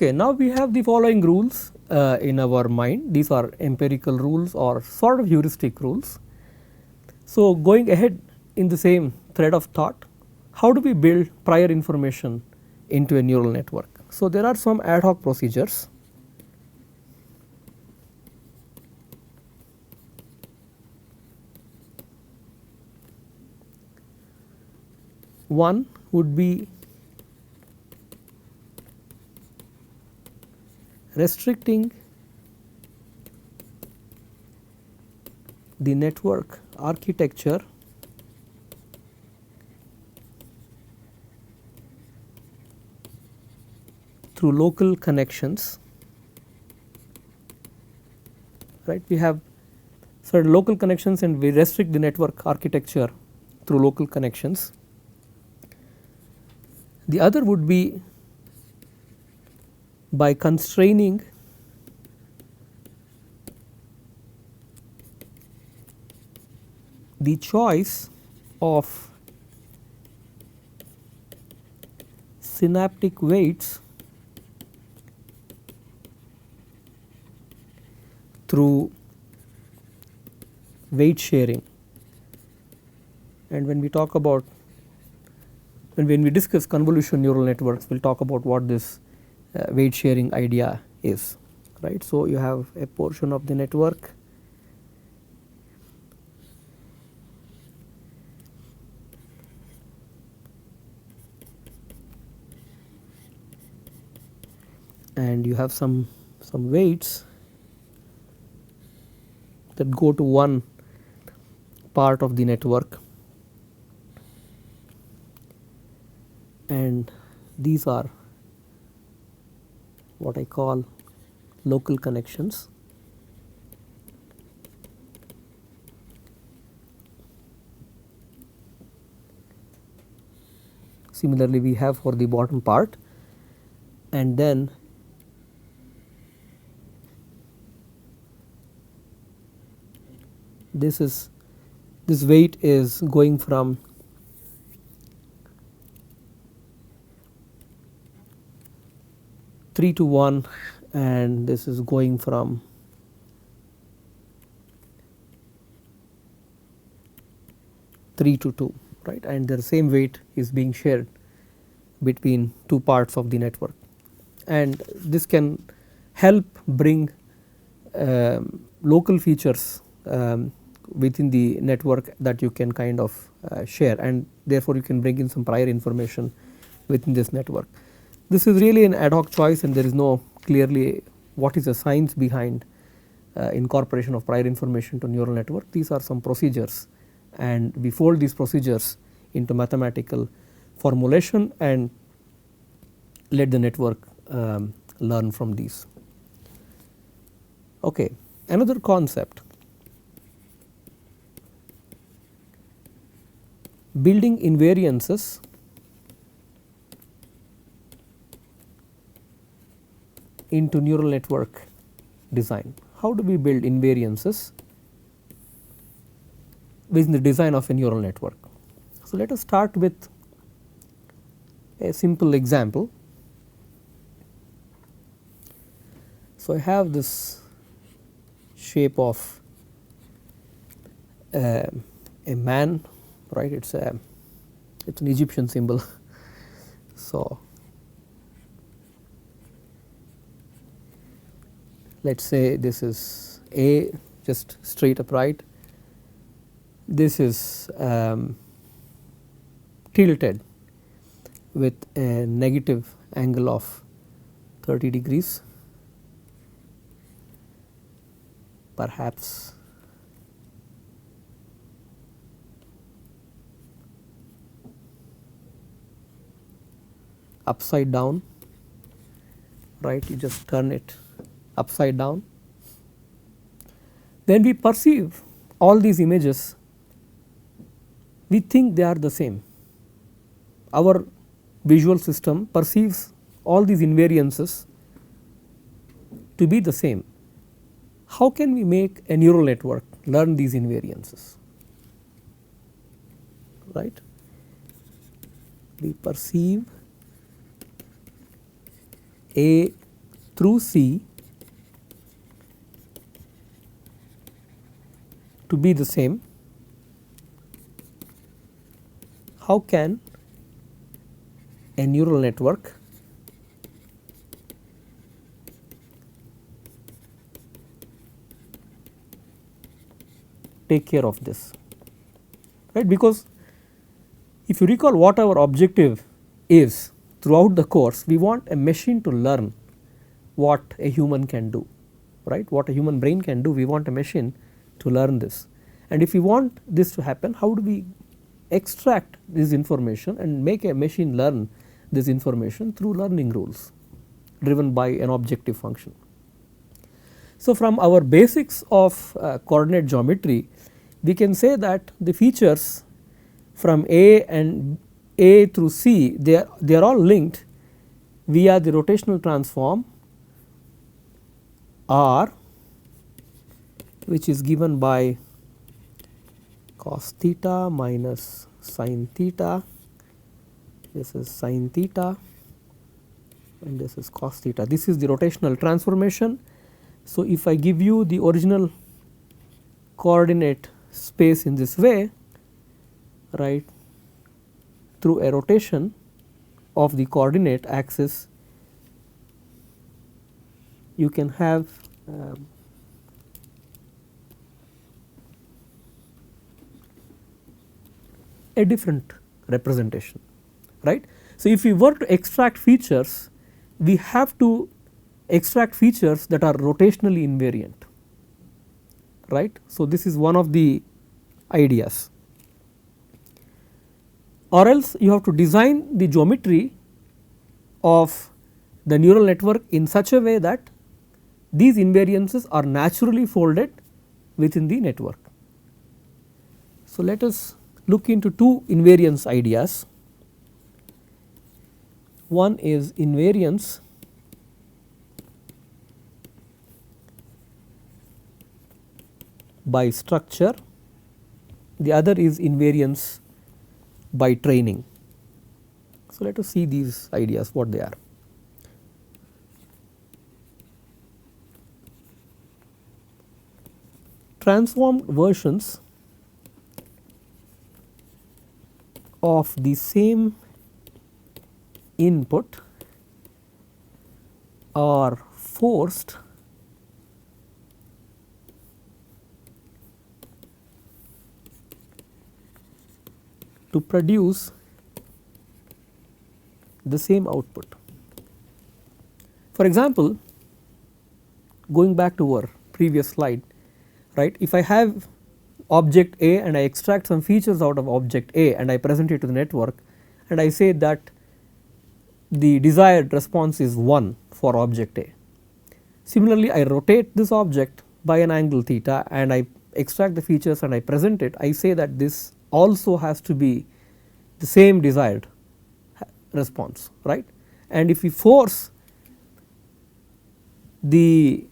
Okay, now we have the following rules in our mind. These are empirical rules or sort of heuristic rules. So, going ahead in the same thread of thought, how do we build prior information into a neural network? So, there are some ad hoc procedures. One would be restricting the network architecture through local connections, right. We have certain local connections and we restrict the network architecture through local connections. The other would be by constraining the choice of synaptic weights through weight sharing. And when we talk about when we discuss convolution neural networks, we will talk about what this weight sharing idea is, right. So, you have a portion of the network and you have some weights that go to one part of the network, and these are what I call local connections. Similarly, we have for the bottom part, and then this weight is going from 3 to 1 and this is going from 3 to 2, right, and the same weight is being shared between two parts of the network, and this can help bring local features within the network that you can kind of share, and therefore you can bring in some prior information within this network. This is really an ad hoc choice and there is no clearly what is the science behind incorporation of prior information to neural network. These are some procedures and we fold these procedures into mathematical formulation and let the network learn from these. Okay. Another concept, building invariances into neural network design. How do we build invariances within the design of a neural network? So, let us start with a simple example. So, I have this shape of a man, right, it's an Egyptian symbol. So, let us say this is A, just straight upright, this is tilted with a negative angle of 30 degrees, perhaps upside down, right, you just turn it upside down. Then we perceive all these images, we think they are the same. Our visual system perceives all these invariances to be the same. How can we make a neural network learn these invariances, right? We perceive A through C to be the same, how can a neural network take care of this, right? Because if you recall what our objective is throughout the course, we want a machine to learn what a human can do, right? What a human brain can do, we want a machine to learn this. And if we want this to happen, how do we extract this information and make a machine learn this information? Through learning rules driven by an objective function. So, from our basics of coordinate geometry, we can say that the features from A through C, they are all linked via the rotational transform R, which is given by cos theta minus sin theta. This is sin theta and this is cos theta. This is the rotational transformation. So, if I give you the original coordinate space in this way, right, through a rotation of the coordinate axis, you can have a different representation, right. So, if we were to extract features, we have to extract features that are rotationally invariant, right. So, this is one of the ideas, or else you have to design the geometry of the neural network in such a way that these invariances are naturally folded within the network. So, let us look into two invariance ideas. One is invariance by structure, the other is invariance by training. So, let us see these ideas what they are. Transformed versions of the same input are forced to produce the same output. For example, going back to our previous slide, right, if I have object A and I extract some features out of object A and I present it to the network and I say that the desired response is 1 for object A. Similarly, I rotate this object by an angle theta and I extract the features and I present it, I say that this also has to be the same desired response, right. And if we force the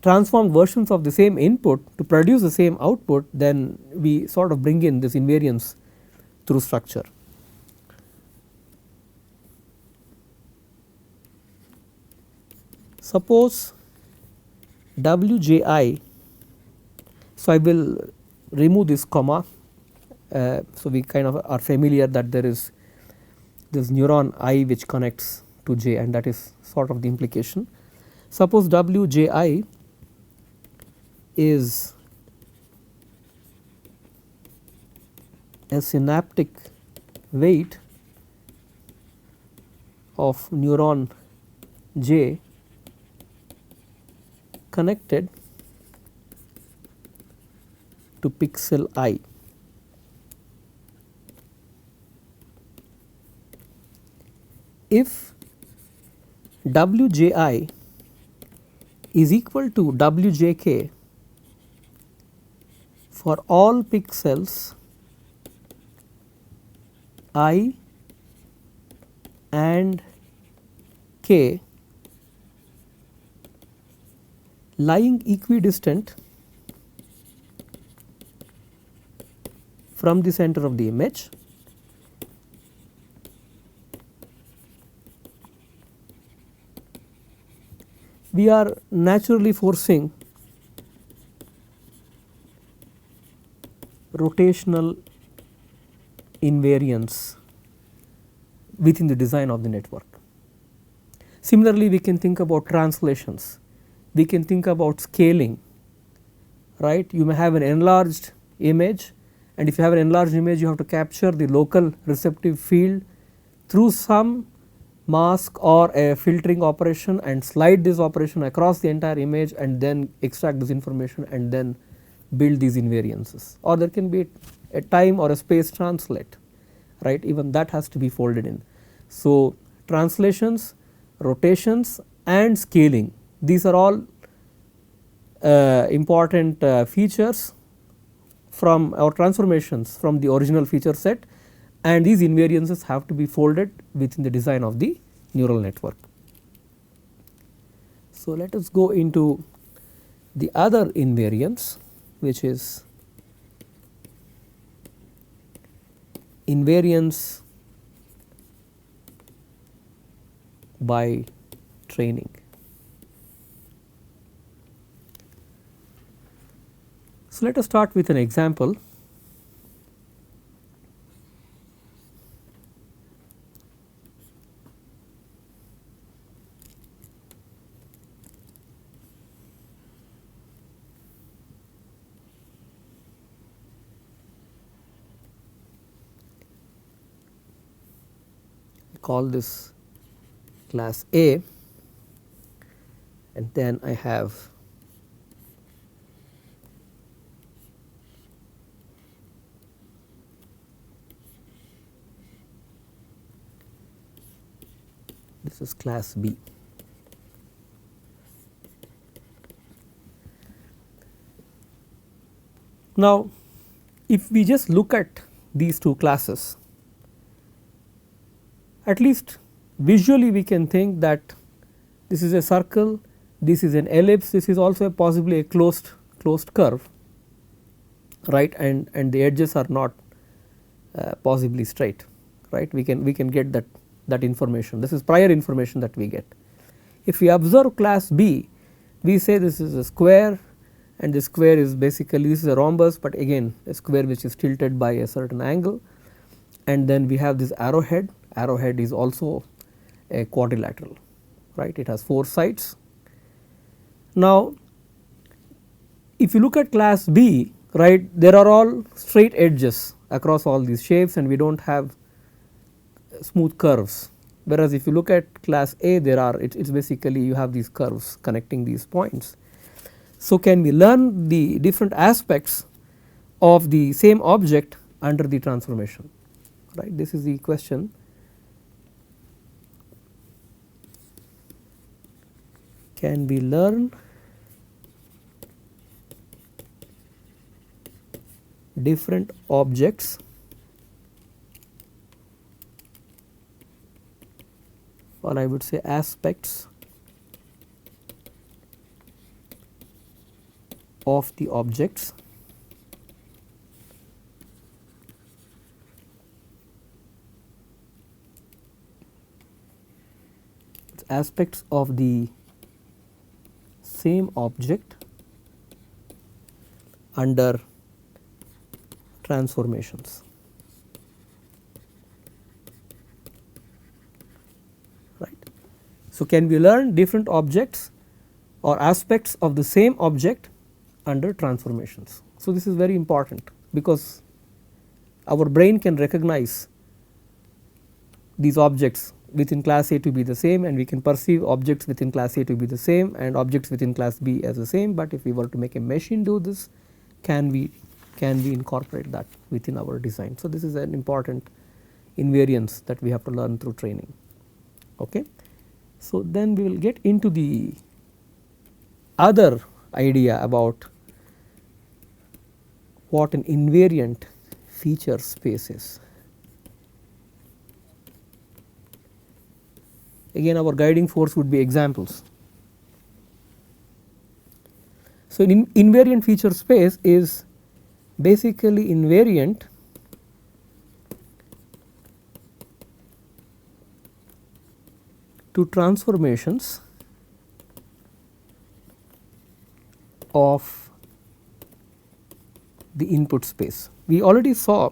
transformed versions of the same input to produce the same output, then we sort of bring in this invariance through structure. Suppose Wji, so I will remove this comma, so we kind of are familiar that there is this neuron I which connects to J, and that is sort of the implication. Suppose Wji is a synaptic weight of neuron J connected to pixel I. If Wji is equal to Wjk for all pixels I and k lying equidistant from the center of the image, we are naturally forcing rotational invariance within the design of the network. Similarly, we can think about translations, we can think about scaling, right. You may have an enlarged image, and if you have an enlarged image, you have to capture the local receptive field through some mask or a filtering operation and slide this operation across the entire image and then extract this information and then build these invariances. Or there can be a time or a space translate, right, even that has to be folded in. So, translations, rotations and scaling, these are all important features from our transformations from the original feature set, and these invariances have to be folded within the design of the neural network. So, let us go into the other invariance, which is invariance by training. So, let us start with an example. Call this class A, and then I have this is class B. Now, if we just look at these two classes, at least visually we can think that this is a circle, this is an ellipse, this is also possibly a closed curve, right, and the edges are not possibly straight, right. We can get that information. This is prior information that we get. If we observe class B, we say this is a square, and the square is basically, this is a rhombus, but again a square which is tilted by a certain angle, and then we have this arrowhead. Arrowhead is also a quadrilateral, right, it has 4 sides. Now, if you look at class B, right, there are all straight edges across all these shapes and we do not have smooth curves, whereas if you look at class A, there are, it is basically you have these curves connecting these points. So, can we learn the different aspects of the same object under the transformation, right, this is the question. Can we learn different objects or I would say aspects of the objects aspects of the same object under transformations, right. So, can we learn different objects or aspects of the same object under transformations? So, this is very important because our brain can recognize these objects within class A to be the same, and we can perceive objects within class A to be the same and objects within class B as the same, but if we were to make a machine do this, can we incorporate that within our design. So, this is an important invariance that we have to learn through training. Okay. So, then we will get into the other idea about what an invariant feature space is. Again, our guiding force would be examples. So, an invariant feature space is basically invariant to transformations of the input space. We already saw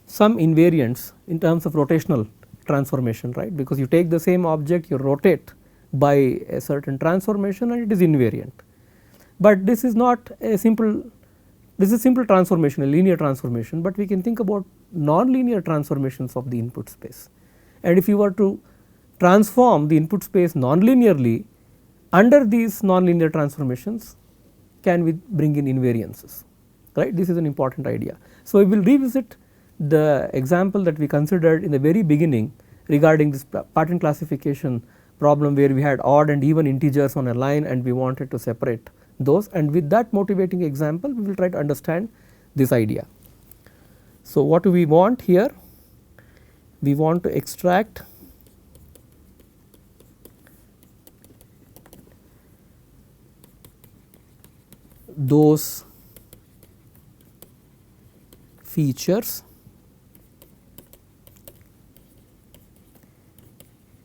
some invariants in terms of rotational transformation, right, because you take the same object, you rotate by a certain transformation and it is invariant. But this is not a simple, this is simple transformation, a linear transformation, but we can think about non-linear transformations of the input space. And if you were to transform the input space non-linearly, under these non-linear transformations can we bring in invariances, right. This is an important idea. So, we will revisit the example that we considered in the very beginning regarding this pattern classification problem, where we had odd and even integers on a line and we wanted to separate those, and with that motivating example we will try to understand this idea. So, what do we want here? We want to extract those features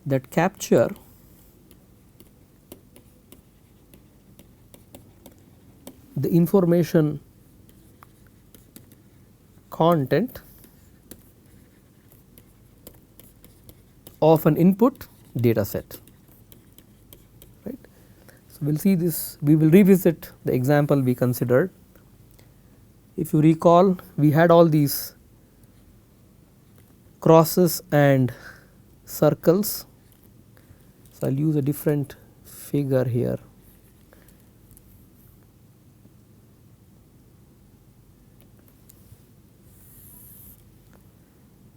that capture the information content of an input data set, right. So, we will see this, we will revisit the example we considered. If you recall, we had all these crosses and circles. So, I will use a different figure here.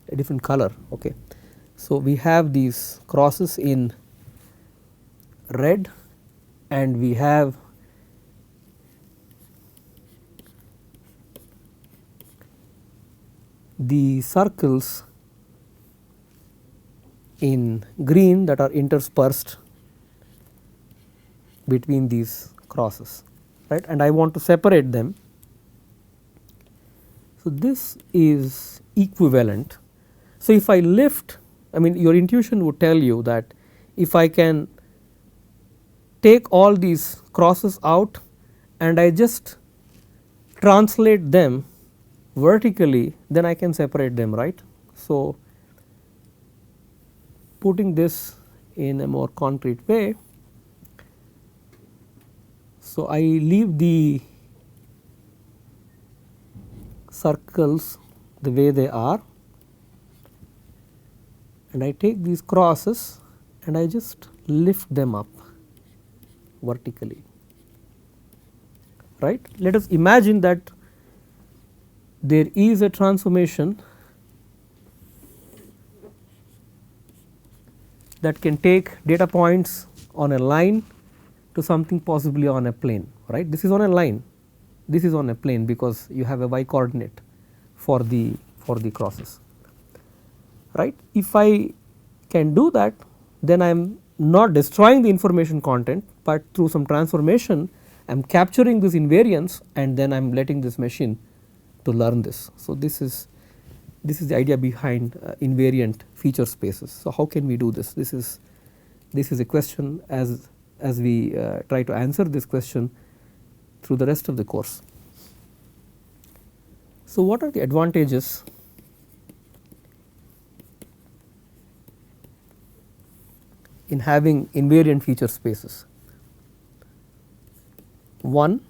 A different color, okay. So, we have these crosses in red and we have the circles in green that are interspersed between these crosses, right, and I want to separate them. So, this is equivalent. So, if I lift, I mean your intuition would tell you that if I can take all these crosses out and I just translate them vertically, then I can separate them, right. So, putting this in a more concrete way, so I leave the circles the way they are and I take these crosses and I just lift them up vertically, right. Let us imagine that there is a transformation that can take data points on a line to something possibly on a plane, right. This is on a line, this is on a plane because you have a y coordinate for the crosses, right. If I can do that, then I am not destroying the information content, but through some transformation I am capturing this invariance and then I am letting this machine to learn this. So, this is the idea behind invariant feature spaces. So, how can we do this? This is a question as we try to answer this question through the rest of the course. So, what are the advantages in having invariant feature spaces? One,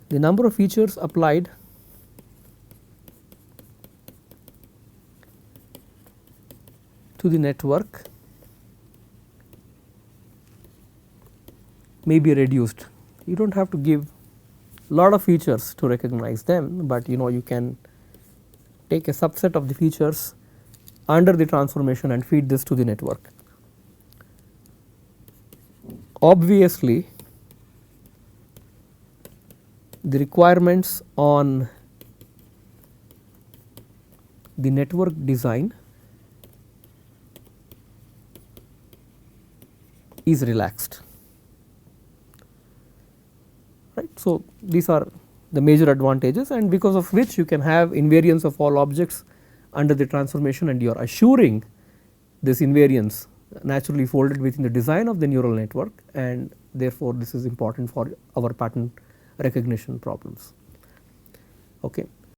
the number of features applied to the network may be reduced. You do not have to give lot of features to recognize them, but you can take a subset of the features under the transformation and feed this to the network. Obviously, the requirements on the network design is relaxed, right. So, these are the major advantages, and because of which you can have invariance of all objects under the transformation and you are assuring this invariance naturally folded within the design of the neural network, and therefore this is important for our pattern recognition problems. Okay.